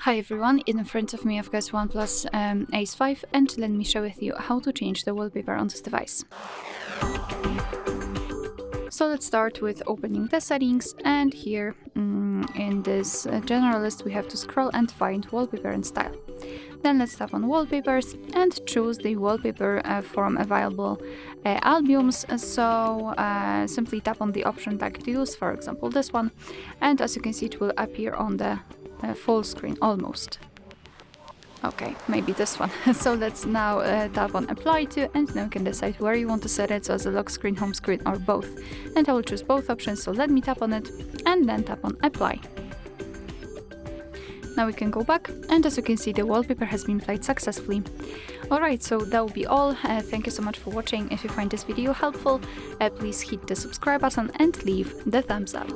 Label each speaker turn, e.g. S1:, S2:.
S1: Hi everyone, in front of me I've got OnePlus Ace 5 and let me share with you how to change the wallpaper on this device. So let's start with opening the settings, and here in this general list we have to scroll and find wallpaper and style. Then let's tap on wallpapers and choose the wallpaper from available albums. So simply tap on the option tag to use, for example this one, and as you can see it will appear on the full screen almost. Okay, maybe this one. So let's now tap on apply to, and now you can decide where you want to set it, so as a lock screen, home screen or both. And I will choose both options, so let me tap on it and then tap on apply. Now we can go back, and as you can see the wallpaper has been applied successfully. Alright, so that will be all. Thank you so much for watching. If you find this video helpful, please hit the subscribe button and leave the thumbs up.